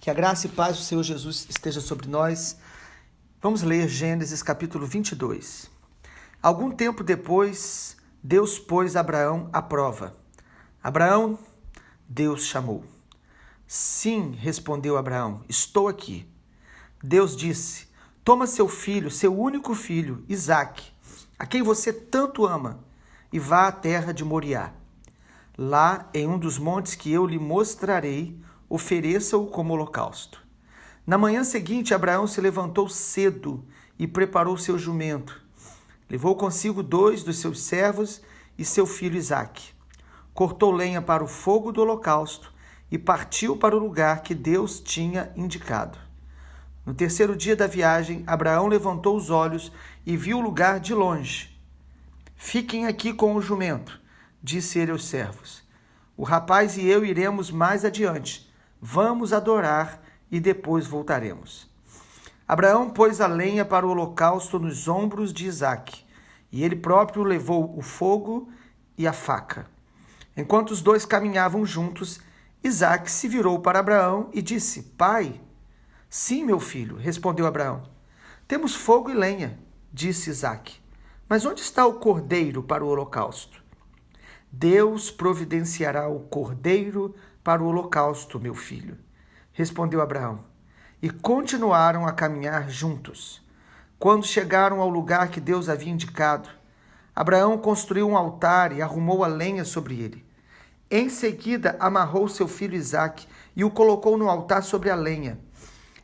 Que a graça e paz do Senhor Jesus esteja sobre nós. Vamos ler Gênesis capítulo 22. Algum tempo depois, Deus pôs Abraão à prova. Abraão, Deus chamou. Sim, respondeu Abraão, estou aqui. Deus disse, toma seu filho, seu único filho, Isaque, a quem você tanto ama, e vá à terra de Moriá. Lá, em um dos montes que eu lhe mostrarei, ofereça-o como holocausto. Na manhã seguinte, Abraão se levantou cedo e preparou seu jumento. Levou consigo 2 dos seus servos e seu filho Isaque. Cortou lenha para o fogo do holocausto e partiu para o lugar que Deus tinha indicado. No terceiro dia da viagem, Abraão levantou os olhos e viu o lugar de longe. Fiquem aqui com o jumento, disse ele aos servos. O rapaz e eu iremos mais adiante. Vamos adorar e depois voltaremos. Abraão pôs a lenha para o holocausto nos ombros de Isaque, e ele próprio levou o fogo e a faca. Enquanto os dois caminhavam juntos, Isaque se virou para Abraão e disse, Pai? Sim, meu filho, respondeu Abraão. Temos fogo e lenha, disse Isaque. Mas onde está o cordeiro para o holocausto? Deus providenciará o cordeiro para o holocausto, meu filho, respondeu Abraão. E continuaram a caminhar juntos. Quando chegaram ao lugar que Deus havia indicado, Abraão construiu um altar e arrumou a lenha sobre ele. Em seguida, amarrou seu filho Isaque e o colocou no altar sobre a lenha.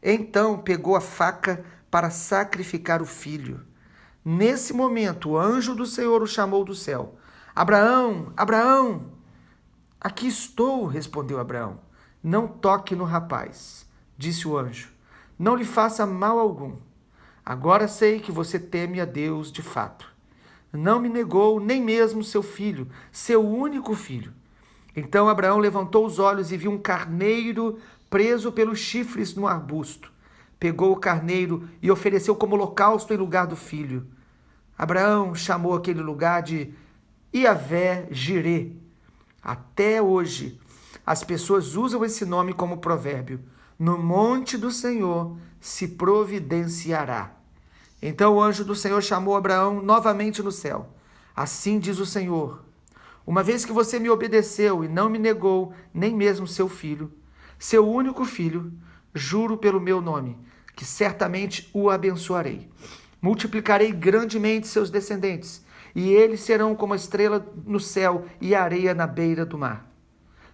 Então, pegou a faca para sacrificar o filho. Nesse momento, o anjo do Senhor o chamou do céu. Abraão, Abraão! Aqui estou, respondeu Abraão. Não toque no rapaz, disse o anjo. Não lhe faça mal algum. Agora sei que você teme a Deus de fato. Não me negou nem mesmo seu filho, seu único filho. Então Abraão levantou os olhos e viu um carneiro preso pelos chifres no arbusto. Pegou o carneiro e ofereceu como holocausto em lugar do filho. Abraão chamou aquele lugar de Iavé-Jirê. Até hoje, as pessoas usam esse nome como provérbio. No monte do Senhor se providenciará. Então o anjo do Senhor chamou Abraão novamente no céu. Assim diz o Senhor, uma vez que você me obedeceu e não me negou nem mesmo seu filho, seu único filho, juro pelo meu nome, que certamente o abençoarei. Multiplicarei grandemente seus descendentes, e eles serão como a estrela no céu e a areia na beira do mar.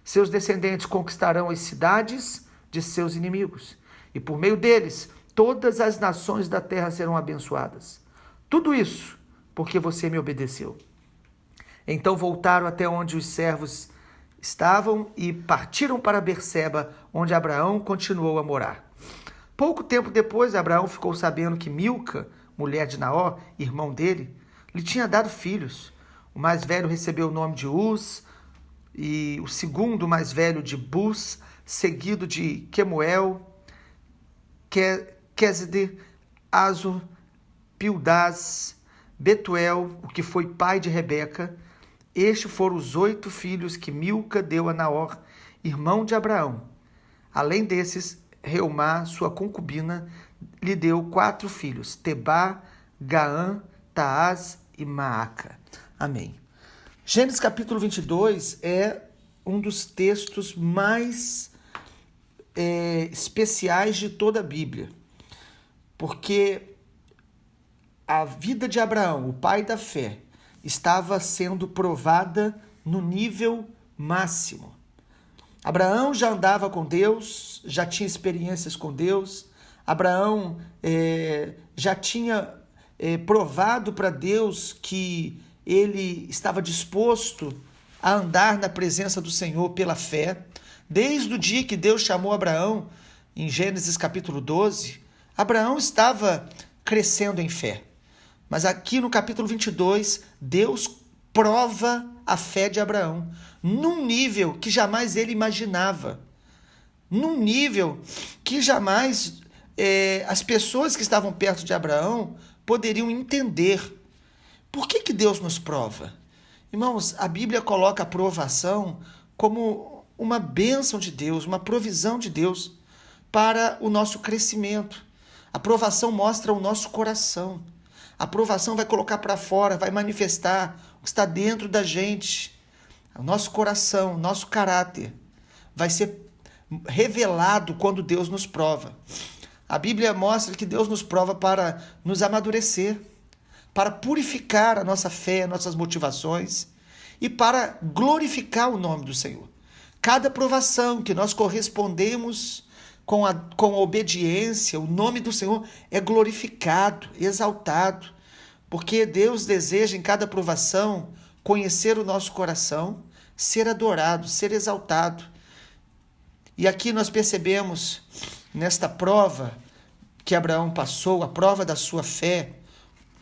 Seus descendentes conquistarão as cidades de seus inimigos, e por meio deles todas as nações da terra serão abençoadas. Tudo isso porque você me obedeceu. Então voltaram até onde os servos estavam e partiram para Berseba, onde Abraão continuou a morar. Pouco tempo depois, Abraão ficou sabendo que Milca, mulher de Naor, irmão dele, lhe tinha dado filhos. O mais velho recebeu o nome de Uz, e o segundo mais velho de Bus, seguido de Quemuel, Quezede, Azo, Pildaz, Betuel, o que foi pai de Rebeca. Estes foram os 8 filhos que Milca deu a Naor, irmão de Abraão. Além desses, Reumá, sua concubina, lhe deu 4 filhos, Tebá, Gaã, Taás e Maaca. Amém. Gênesis capítulo 22 é um dos textos mais especiais de toda a Bíblia, porque a vida de Abraão, o pai da fé, estava sendo provada no nível máximo. Abraão já andava com Deus, já tinha experiências com Deus. Abraão já tinha provado para Deus que ele estava disposto a andar na presença do Senhor pela fé. Desde o dia que Deus chamou Abraão, em Gênesis capítulo 12, Abraão estava crescendo em fé. Mas aqui no capítulo 22, Deus prova a fé de Abraão num nível que jamais ele imaginava, num nível que jamais as pessoas que estavam perto de Abraão poderiam entender. Por que Deus nos prova? Irmãos, a Bíblia coloca a provação como uma bênção de Deus, uma provisão de Deus, para o nosso crescimento. A provação mostra o nosso coração. A provação vai colocar para fora, vai manifestar o que está dentro da gente. O nosso coração, o nosso caráter vai ser revelado quando Deus nos prova. A Bíblia mostra que Deus nos prova para nos amadurecer, para purificar a nossa fé, nossas motivações e para glorificar o nome do Senhor. Cada provação que nós correspondemos com a obediência, o nome do Senhor é glorificado, exaltado, porque Deus deseja em cada provação conhecer o nosso coração, ser adorado, ser exaltado. E aqui nós percebemos, nesta prova que Abraão passou, a prova da sua fé,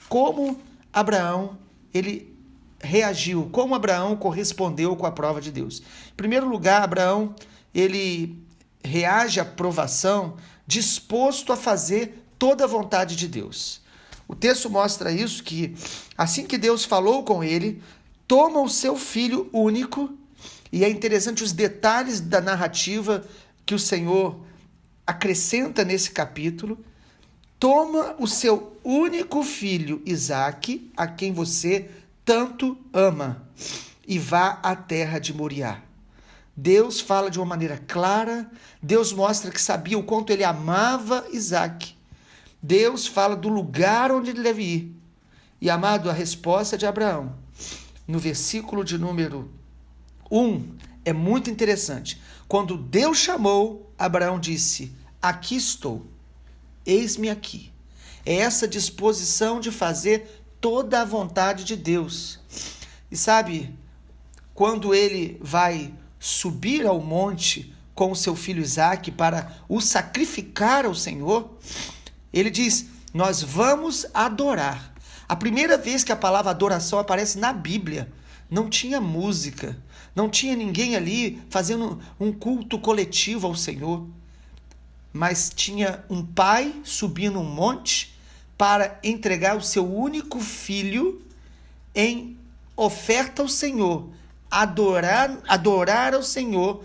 como Abraão ele reagiu, como Abraão correspondeu com a prova de Deus. Em primeiro lugar, Abraão ele reage à provação disposto a fazer toda a vontade de Deus. O texto mostra isso, que assim que Deus falou com ele, toma o seu filho único, e é interessante os detalhes da narrativa que o Senhor acrescenta nesse capítulo. Toma o seu único filho, Isaque, a quem você tanto ama, e vá à terra de Moriá. Deus fala de uma maneira clara, Deus mostra que sabia o quanto ele amava Isaque. Deus fala do lugar onde ele deve ir. E, amado, a resposta de Abraão, no versículo de número 1, é muito interessante. Quando Deus chamou, Abraão disse: aqui estou, eis-me aqui. É essa disposição de fazer toda a vontade de Deus. E sabe, quando ele vai subir ao monte com o seu filho Isaque para o sacrificar ao Senhor, ele diz: nós vamos adorar. A primeira vez que a palavra adoração aparece na Bíblia, não tinha música, não tinha ninguém ali fazendo um culto coletivo ao Senhor, mas tinha um pai subindo um monte para entregar o seu único filho em oferta ao Senhor, adorar ao Senhor.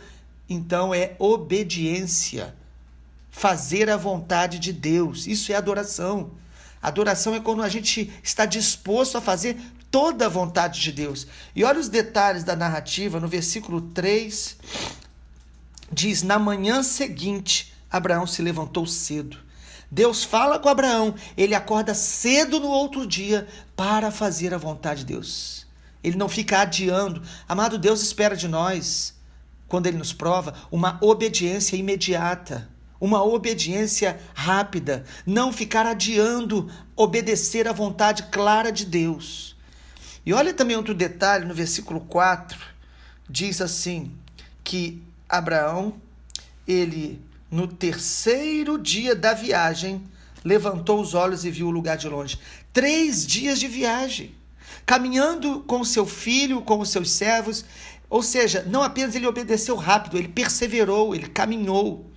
Então é obediência, fazer a vontade de Deus. Isso é adoração. Adoração é quando a gente está disposto a fazer toda a vontade de Deus. E olha os detalhes da narrativa, no versículo 3, diz: na manhã seguinte, Abraão se levantou cedo. Deus fala com Abraão, ele acorda cedo no outro dia para fazer a vontade de Deus. Ele não fica adiando. Amado, Deus espera de nós, quando ele nos prova, uma obediência imediata, uma obediência rápida, não ficar adiando obedecer à vontade clara de Deus. E olha também outro detalhe, no versículo 4, diz assim, que Abraão, ele, no terceiro dia da viagem, levantou os olhos e viu o lugar de longe. 3 dias de viagem, caminhando com seu filho, com os seus servos. Ou seja, não apenas ele obedeceu rápido, ele perseverou, ele caminhou.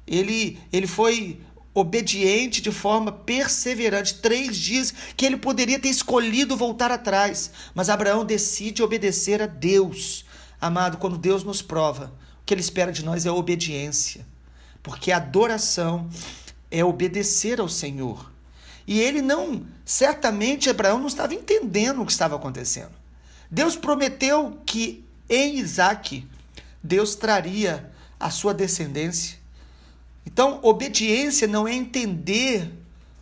Ele foi obediente de forma perseverante. 3 dias que ele poderia ter escolhido voltar atrás. Mas Abraão decide obedecer a Deus. Amado, quando Deus nos prova, o que ele espera de nós é obediência. Porque a adoração é obedecer ao Senhor. E ele certamente Abraão não estava entendendo o que estava acontecendo. Deus prometeu que em Isaque, Deus traria a sua descendência. Então, obediência não é entender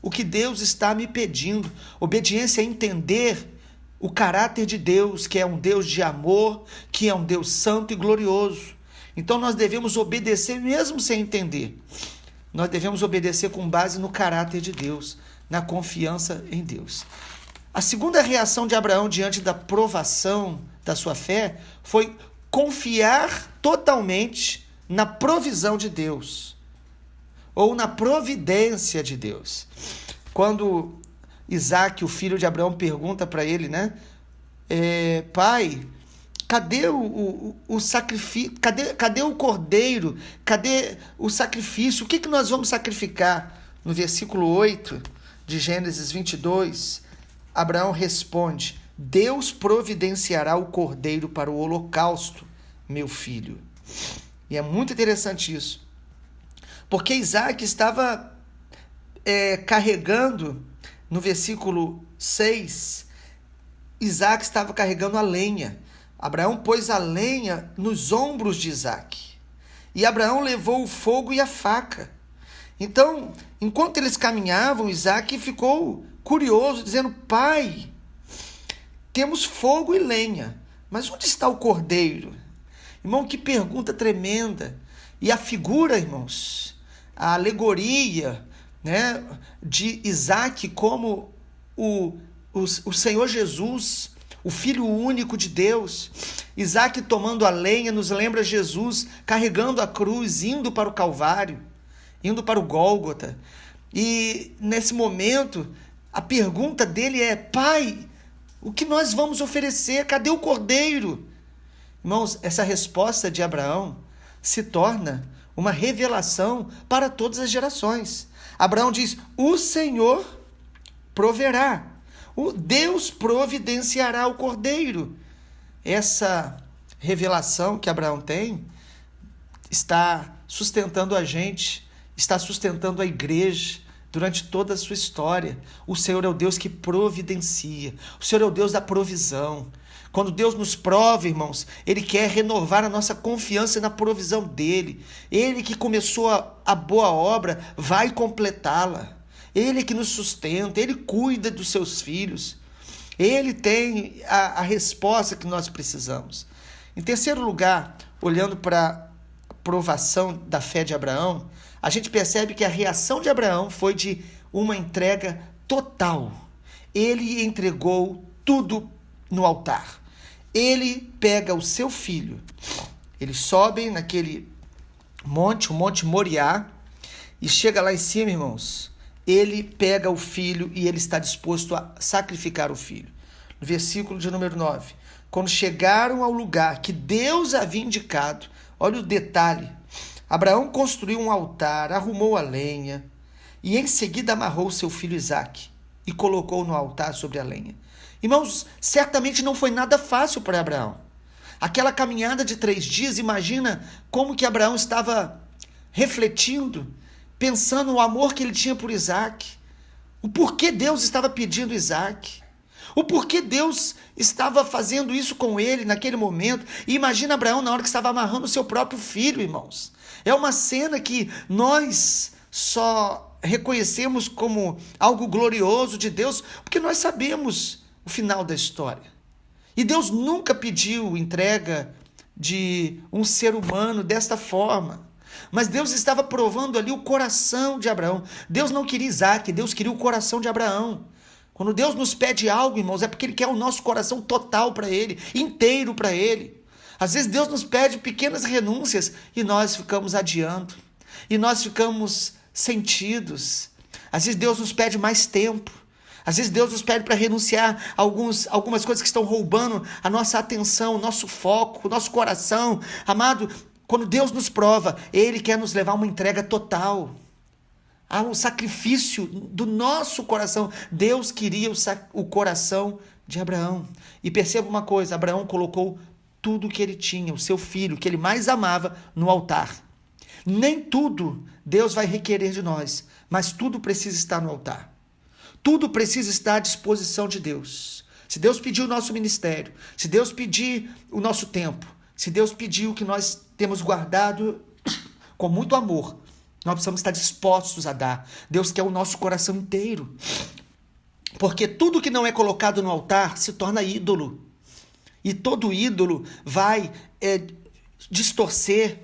o que Deus está me pedindo. Obediência é entender o caráter de Deus, que é um Deus de amor, que é um Deus santo e glorioso. Então, nós devemos obedecer mesmo sem entender. Nós devemos obedecer com base no caráter de Deus, na confiança em Deus. A segunda reação de Abraão diante da provação da sua fé foi confiar totalmente na provisão de Deus, ou na providência de Deus. Quando Isaque, o filho de Abraão, pergunta para ele, pai, cadê o sacrifício? Cadê o cordeiro? Cadê o sacrifício? O que nós vamos sacrificar? No versículo 8 de Gênesis 22, Abraão responde: Deus providenciará o cordeiro para o holocausto, meu filho. E é muito interessante isso, porque Isaac estava carregando, no versículo 6, Isaac estava carregando a lenha. Abraão pôs a lenha nos ombros de Isaac. E Abraão levou o fogo e a faca. Então, enquanto eles caminhavam, Isaac ficou curioso, dizendo: pai, temos fogo e lenha, mas onde está o cordeiro? Irmão, que pergunta tremenda. E a figura, irmãos, a alegoria, né, de Isaac como o Senhor Jesus, o Filho único de Deus. Isaac tomando a lenha nos lembra Jesus carregando a cruz, indo para o Calvário, indo para o Gólgota. E nesse momento, a pergunta dele é: pai, o que nós vamos oferecer? Cadê o cordeiro? Irmãos, essa resposta de Abraão se torna uma revelação para todas as gerações. Abraão diz: o Senhor proverá. O Deus providenciará o cordeiro. Essa revelação que Abraão tem está sustentando a gente, está sustentando a igreja durante toda a sua história. O Senhor é o Deus que providencia. O Senhor é o Deus da provisão. Quando Deus nos prova, irmãos, Ele quer renovar a nossa confiança na provisão dEle. Ele que começou a boa obra vai completá-la. Ele que nos sustenta, Ele cuida dos seus filhos. Ele tem a resposta que nós precisamos. Em terceiro lugar, olhando para a provação da fé de Abraão, a gente percebe que a reação de Abraão foi de uma entrega total. Ele entregou tudo no altar. Ele pega o seu filho, eles sobem naquele monte, o Monte Moriá, e chega lá em cima, irmãos, ele pega o filho e ele está disposto a sacrificar o filho. No versículo de número 9, quando chegaram ao lugar que Deus havia indicado, olha o detalhe, Abraão construiu um altar, arrumou a lenha e em seguida amarrou seu filho Isaque e colocou no altar sobre a lenha. Irmãos, certamente não foi nada fácil para Abraão. Aquela caminhada de 3 dias, imagina como que Abraão estava refletindo, pensando no amor que ele tinha por Isaque, o porquê Deus estava pedindo Isaque, o porquê Deus estava fazendo isso com ele naquele momento. E imagina Abraão na hora que estava amarrando o seu próprio filho, irmãos. É uma cena que nós só reconhecemos como algo glorioso de Deus, porque nós sabemos o final da história. E Deus nunca pediu entrega de um ser humano desta forma. Mas Deus estava provando ali o coração de Abraão. Deus não queria Isaque, Deus queria o coração de Abraão. Quando Deus nos pede algo, irmãos, é porque Ele quer o nosso coração total para Ele, inteiro para Ele. Às vezes Deus nos pede pequenas renúncias e nós ficamos adiando. E nós ficamos sentidos. Às vezes Deus nos pede mais tempo. Às vezes Deus nos pede para renunciar a algumas coisas que estão roubando a nossa atenção, o nosso foco, o nosso coração. Amado, quando Deus nos prova, Ele quer nos levar a uma entrega total, a um sacrifício do nosso coração. Deus queria o coração de Abraão. E perceba uma coisa, Abraão colocou tudo que ele tinha, o seu filho, que ele mais amava, no altar. Nem tudo Deus vai requerer de nós, mas tudo precisa estar no altar. Tudo precisa estar à disposição de Deus. Se Deus pedir o nosso ministério, se Deus pedir o nosso tempo, se Deus pedir o que nós temos guardado com muito amor, nós precisamos estar dispostos a dar. Deus quer o nosso coração inteiro. Porque tudo que não é colocado no altar se torna ídolo. E todo ídolo vai distorcer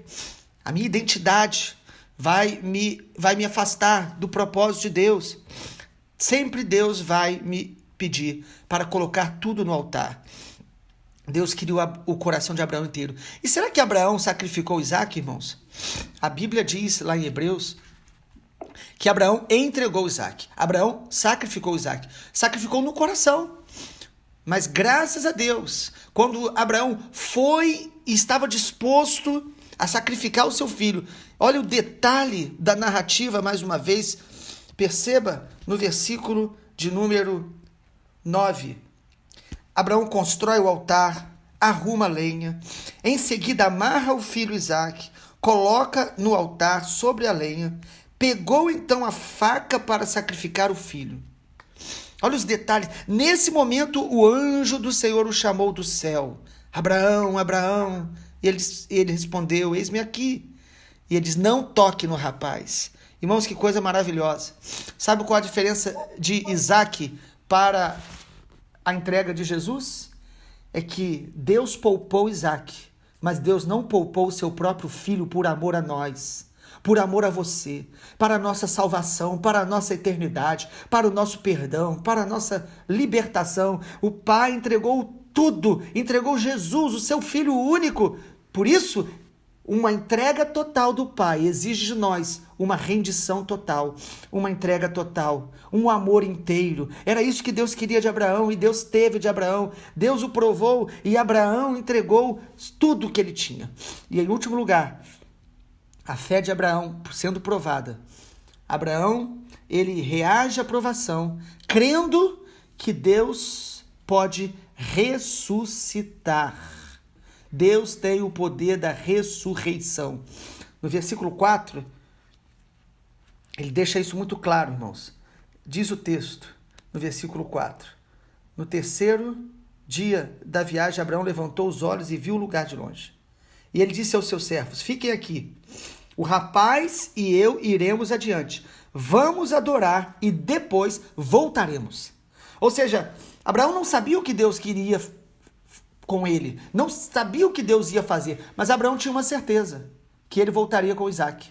a minha identidade, vai me afastar do propósito de Deus. Sempre Deus vai me pedir para colocar tudo no altar. Deus queria o coração de Abraão inteiro. E será que Abraão sacrificou Isaque, irmãos? A Bíblia diz lá em Hebreus que Abraão entregou Isaque. Abraão sacrificou Isaque. Sacrificou no coração. Mas graças a Deus, quando Abraão foi e estava disposto a sacrificar o seu filho, olha o detalhe da narrativa mais uma vez. Perceba no versículo de número 9. Abraão constrói o altar, arruma a lenha, em seguida amarra o filho Isaque, coloca no altar sobre a lenha, pegou então a faca para sacrificar o filho. Olha os detalhes. Nesse momento, o anjo do Senhor o chamou do céu. Abraão, Abraão. E ele respondeu, eis-me aqui. E ele diz, não toque no rapaz. Irmãos, que coisa maravilhosa. Sabe qual a diferença de Isaac para a entrega de Jesus? É que Deus poupou Isaac, mas Deus não poupou o seu próprio filho por amor a nós, por amor a você, para a nossa salvação, para a nossa eternidade, para o nosso perdão, para a nossa libertação. O Pai entregou tudo, entregou Jesus, o seu Filho único. Por isso, uma entrega total do Pai exige de nós uma rendição total, uma entrega total, um amor inteiro. Era isso que Deus queria de Abraão e Deus teve de Abraão. Deus o provou e Abraão entregou tudo o que ele tinha. E em último lugar, a fé de Abraão sendo provada. Abraão, ele reage à provação, crendo que Deus pode ressuscitar. Deus tem o poder da ressurreição. No versículo 4, ele deixa isso muito claro, irmãos. Diz o texto, no versículo 4. No terceiro dia da viagem, Abraão levantou os olhos e viu o lugar de longe. E ele disse aos seus servos, fiquem aqui. O rapaz e eu iremos adiante. Vamos adorar e depois voltaremos. Ou seja, Abraão não sabia o que Deus queria com ele. Não sabia o que Deus ia fazer. Mas Abraão tinha uma certeza, que ele voltaria com Isaac.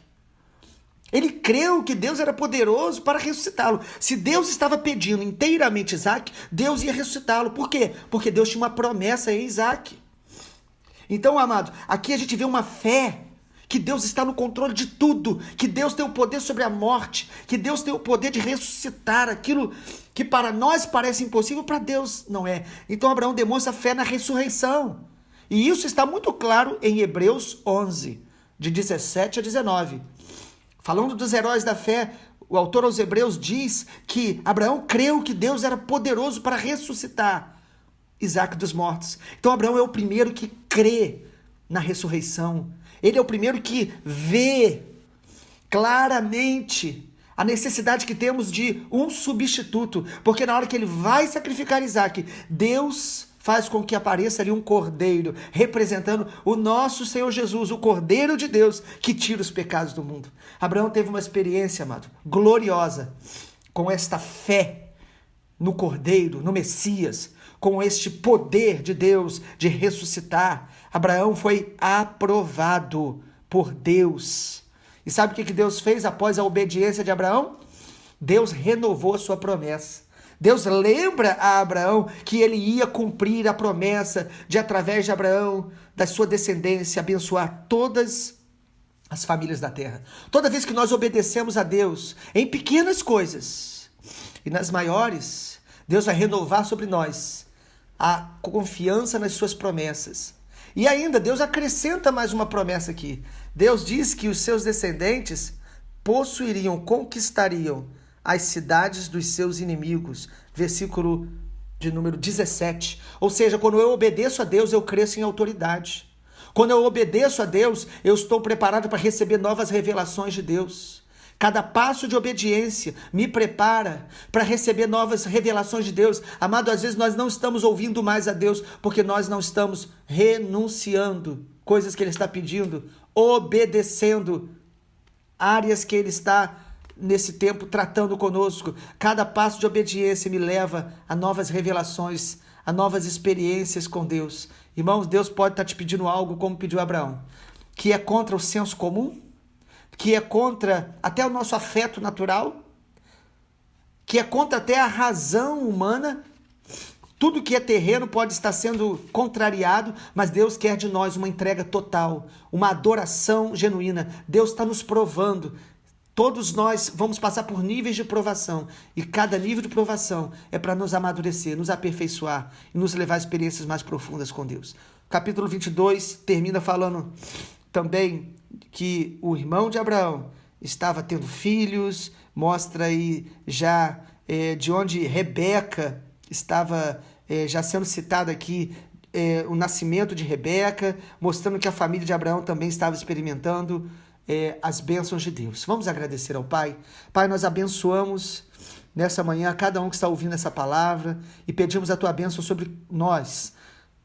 Ele creu que Deus era poderoso para ressuscitá-lo. Se Deus estava pedindo inteiramente Isaac, Deus ia ressuscitá-lo. Por quê? Porque Deus tinha uma promessa em Isaac. Então, amado, aqui a gente vê uma fé que Deus está no controle de tudo, que Deus tem o poder sobre a morte, que Deus tem o poder de ressuscitar aquilo que para nós parece impossível, para Deus não é. Então Abraão demonstra fé na ressurreição. E isso está muito claro em Hebreus 11, de 17 a 19. Falando dos heróis da fé, o autor aos Hebreus diz que Abraão creu que Deus era poderoso para ressuscitar Isaac dos mortos. Então Abraão é o primeiro que crê na ressurreição. Ele é o primeiro que vê claramente a necessidade que temos de um substituto. Porque na hora que ele vai sacrificar Isaac, Deus faz com que apareça ali um cordeiro, representando o nosso Senhor Jesus, o Cordeiro de Deus, que tira os pecados do mundo. Abraão teve uma experiência, amado, gloriosa, com esta fé no Cordeiro, no Messias, com este poder de Deus de ressuscitar. Abraão foi aprovado por Deus. E sabe o que Deus fez após a obediência de Abraão? Deus renovou a sua promessa. Deus lembra a Abraão que ele ia cumprir a promessa de, através de Abraão, da sua descendência, abençoar todas as famílias da terra. Toda vez que nós obedecemos a Deus em pequenas coisas e nas maiores, Deus vai renovar sobre nós a confiança nas suas promessas. E ainda, Deus acrescenta mais uma promessa aqui. Deus diz que os seus descendentes possuiriam, conquistariam as cidades dos seus inimigos. Versículo de número 17. Ou seja, quando eu obedeço a Deus, eu cresço em autoridade. Quando eu obedeço a Deus, eu estou preparado para receber novas revelações de Deus. Cada passo de obediência me prepara para receber novas revelações de Deus. Amado, às vezes nós não estamos ouvindo mais a Deus porque nós não estamos renunciando coisas que Ele está pedindo, obedecendo áreas que Ele está nesse tempo tratando conosco. Cada passo de obediência me leva a novas revelações, a novas experiências com Deus. Irmãos, Deus pode estar te pedindo algo como pediu Abraão, que é contra o senso comum, que é contra até o nosso afeto natural, que é contra até a razão humana. Tudo que é terreno pode estar sendo contrariado, mas Deus quer de nós uma entrega total, uma adoração genuína. Deus está nos provando. Todos nós vamos passar por níveis de provação, e cada nível de provação é para nos amadurecer, nos aperfeiçoar e nos levar a experiências mais profundas com Deus. Capítulo 22 termina falando também que o irmão de Abraão estava tendo filhos, mostra aí já de onde Rebeca estava já sendo citada aqui, o nascimento de Rebeca, mostrando que a família de Abraão também estava experimentando as bênçãos de Deus. Vamos agradecer ao Pai. Pai, nós abençoamos nessa manhã cada um que está ouvindo essa palavra e pedimos a Tua bênção sobre nós.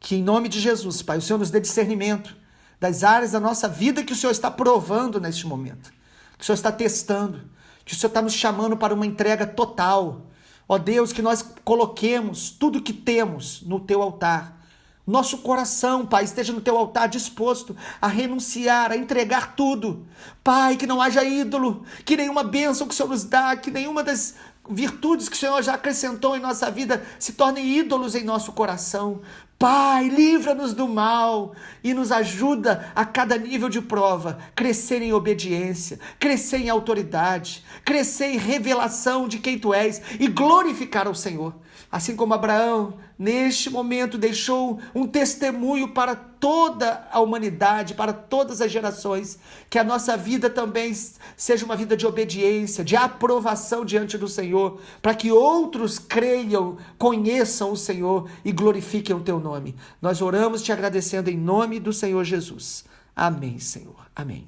Que em nome de Jesus, Pai, o Senhor nos dê discernimento das áreas da nossa vida que o Senhor está provando neste momento, que o Senhor está testando, que o Senhor está nos chamando para uma entrega total. Ó Deus, que nós coloquemos tudo que temos no Teu altar. Nosso coração, Pai, esteja no Teu altar disposto a renunciar, a entregar tudo. Pai, que não haja ídolo, que nenhuma bênção que o Senhor nos dá, que nenhuma das virtudes que o Senhor já acrescentou em nossa vida se tornem ídolos em nosso coração. Pai, livra-nos do mal e nos ajuda a cada nível de prova crescer em obediência, crescer em autoridade, crescer em revelação de quem Tu és e glorificar ao Senhor. Assim como Abraão, neste momento, deixou um testemunho para toda a humanidade, para todas as gerações, que a nossa vida também seja uma vida de obediência, de aprovação diante do Senhor, para que outros creiam, conheçam o Senhor e glorifiquem o Teu nome. Nós oramos te agradecendo em nome do Senhor Jesus. Amém, Senhor. Amém.